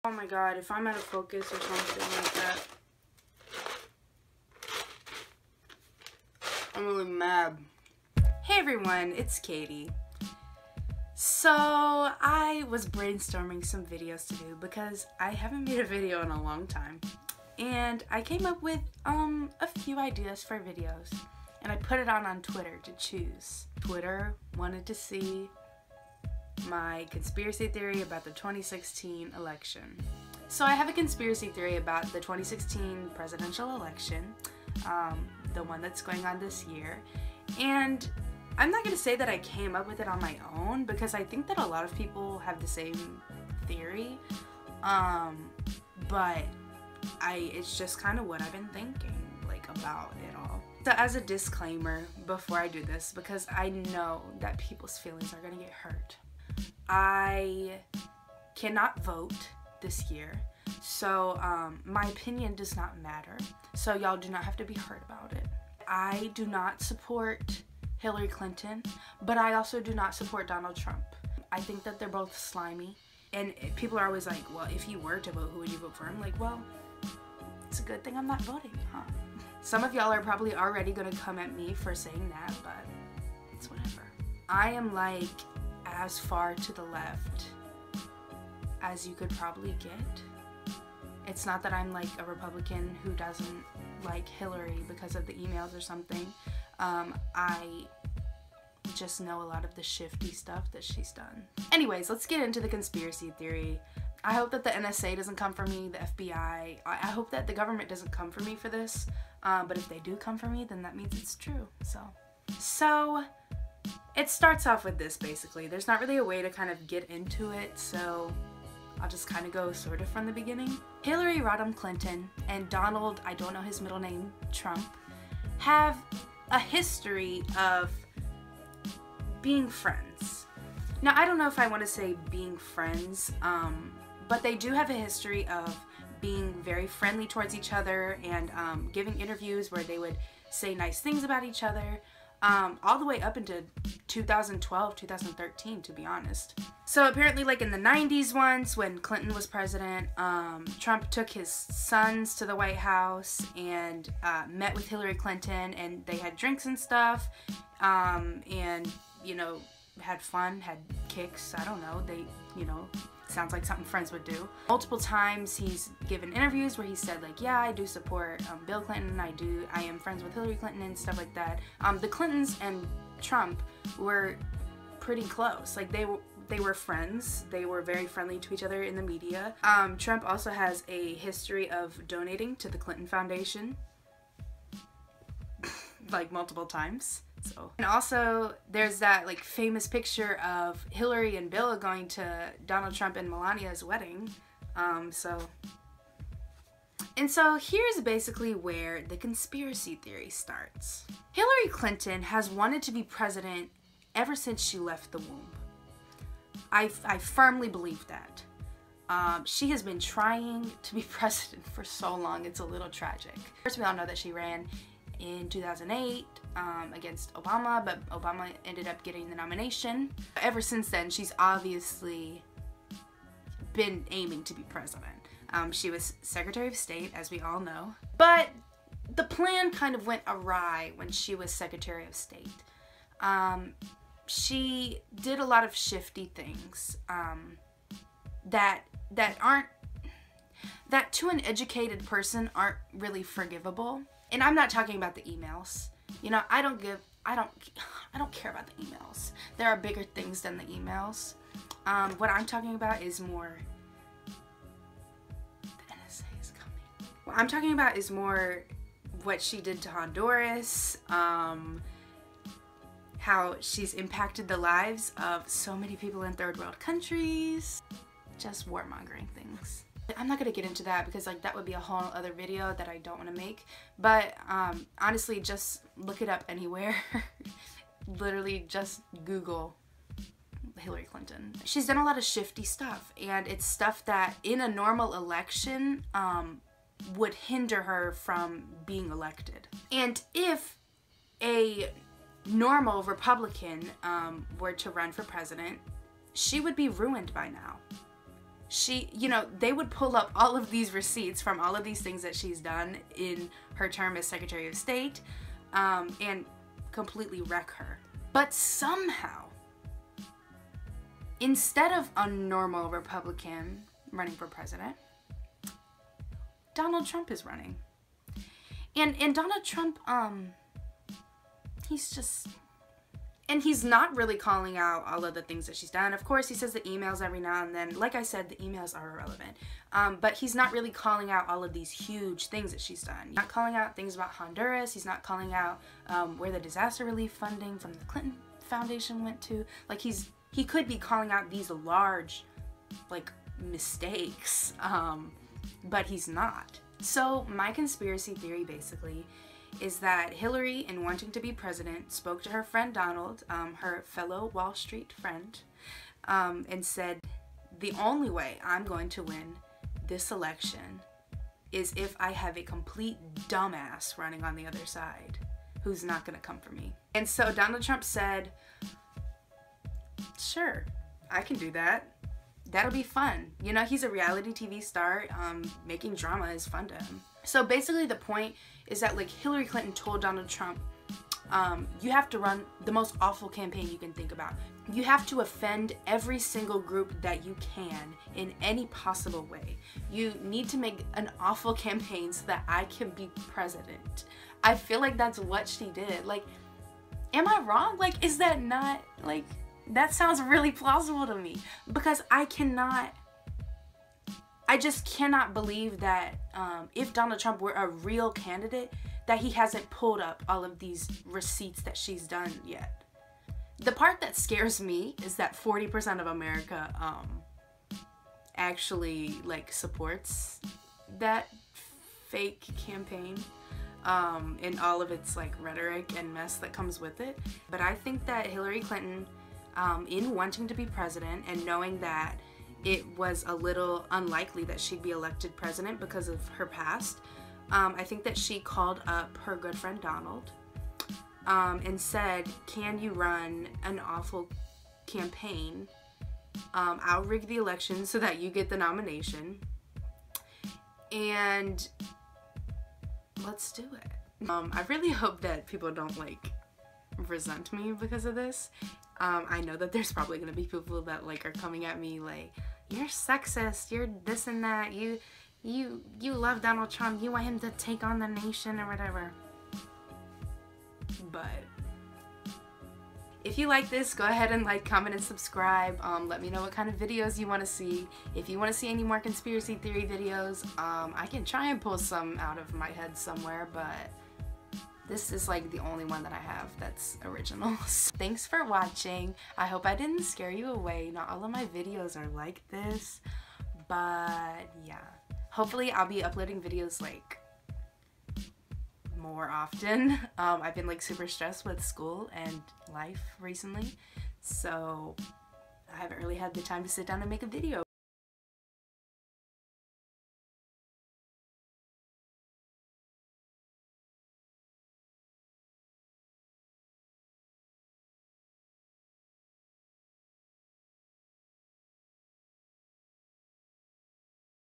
Oh my god, if I'm out of focus or something like that, I'm really mad. Hey everyone, it's Katie. So I was brainstorming some videos to do because I haven't made a video in a long time. And I came up with a few ideas for videos. And I put it on Twitter to choose. Twitter wanted to see my conspiracy theory about the 2016 election. So I have a conspiracy theory about the 2016 presidential election, the one that's going on this year. And I'm not going to say that I came up with it on my own because I think that a lot of people have the same theory, but it's just kind of what I've been thinking, like, about it all. So as a disclaimer before I do this, because I know that people's feelings are going to get hurt, I cannot vote this year, so my opinion does not matter, so y'all do not have to be hurt about it. I do not support Hillary Clinton, but I also do not support Donald Trump. I think that they're both slimy, and people are always like, well, if you were to vote, who would you vote for? I'm like, well, it's a good thing I'm not voting, huh? Some of y'all are probably already gonna come at me for saying that, but it's whatever. I am like as far to the left as you could probably get. It's not that I'm like a Republican who doesn't like Hillary because of the emails or something. I just know a lot of the shifty stuff that she's done. Anyways, let's get into the conspiracy theory. I hope that the NSA doesn't come for me, the FBI. I hope that the government doesn't come for me for this. But if they do come for me, then that means it's true. So it starts off with this, basically. There's not really a way to kind of get into it, so I'll just kind of go sort of from the beginning. Hillary Rodham Clinton and Donald, I don't know his middle name, Trump, have a history of being friends. Now, I don't know if I want to say being friends, but they do have a history of being very friendly towards each other and giving interviews where they would say nice things about each other, all the way up into 2012, 2013, to be honest. So apparently, like in the 90s once, when Clinton was president, Trump took his sons to the White House and met with Hillary Clinton, and they had drinks and stuff, and, you know, had fun, had kicks, I don't know, they, you know, sounds like something friends would do. Multiple times he's given interviews where he said, like, yeah, I do support Bill Clinton, I am friends with Hillary Clinton and stuff like that. The Clintons and Trump were pretty close. Like, they were friends. They were very friendly to each other in the media. Trump also has a history of donating to the Clinton Foundation, like multiple times. So, and also there's that like famous picture of Hillary and Bill going to Donald Trump and Melania's wedding. So here's basically where the conspiracy theory starts. Hillary Clinton has wanted to be president ever since she left the womb. I firmly believe that. She has been trying to be president for so long, it's a little tragic. First, we all know that she ran in 2008 against Obama, but Obama ended up getting the nomination. Ever since then, she's obviously been aiming to be president. She was Secretary of State, as we all know, but the plan kind of went awry when she was Secretary of State. She did a lot of shifty things that to an educated person aren't really forgivable. And I'm not talking about the emails. You know, I don't care about the emails. There are bigger things than the emails. What I'm talking about is more, the NSA is coming. What I'm talking about is more what she did to Honduras, how she's impacted the lives of so many people in third world countries, just warmongering things. I'm not going to get into that because like that would be a whole other video that I don't want to make, but honestly, just look it up anywhere. Literally just Google Hillary Clinton. She's done a lot of shifty stuff, and it's stuff that in a normal election would hinder her from being elected. And if a normal Republican were to run for president, she would be ruined by now. she, you know, they would pull up all of these receipts from all of these things that she's done in her term as Secretary of State, and completely wreck her. But somehow, instead of a normal Republican running for president, Donald Trump is running. And Donald Trump, he's just... And he's not really calling out all of the things that she's done. Of course, he says the emails every now and then. Like I said, the emails are irrelevant. But he's not really calling out all of these huge things that she's done. He's not calling out things about Honduras. He's not calling out where the disaster relief funding from the Clinton Foundation went to. Like, he could be calling out these large, like, mistakes. But he's not. So my conspiracy theory, basically, is that Hillary, in wanting to be president, spoke to her friend Donald, her fellow Wall Street friend, and said, the only way I'm going to win this election is if I have a complete dumbass running on the other side who's not going to come for me. And so Donald Trump said, sure, I can do that. That'll be fun. You know, he's a reality TV star. Making drama is fun to him. So basically the point is that, like, Hillary Clinton told Donald Trump, you have to run the most awful campaign you can think about. You have to offend every single group that you can in any possible way. You need to make an awful campaign so that I can be president. I feel like that's what she did. Like, am I wrong? Like, is that not, like, that sounds really plausible to me, because I just cannot believe that if Donald Trump were a real candidate, that he hasn't pulled up all of these receipts that she's done yet. The part that scares me is that 40% of America actually, like, supports that fake campaign and all of its, like, rhetoric and mess that comes with it. But I think that Hillary Clinton, in wanting to be president and knowing that it was a little unlikely that she'd be elected president because of her past, I think that she called up her good friend Donald and said, can you run an awful campaign? I'll rig the election so that you get the nomination, and let's do it. I really hope that people don't, like, resent me because of this. I know that there's probably gonna be people that, like, are coming at me like, you're sexist, you're this and that, you love Donald Trump, you want him to take on the nation or whatever. But if you like this, go ahead and like, comment, and subscribe. Let me know what kind of videos you want to see. If you want to see any more conspiracy theory videos, I can try and pull some out of my head somewhere, but this is, like, the only one that I have that's original. Thanks for watching. I hope I didn't scare you away. Not all of my videos are like this, but yeah. Hopefully I'll be uploading videos, like, more often. I've been, like, super stressed with school and life recently, so I haven't really had the time to sit down and make a video.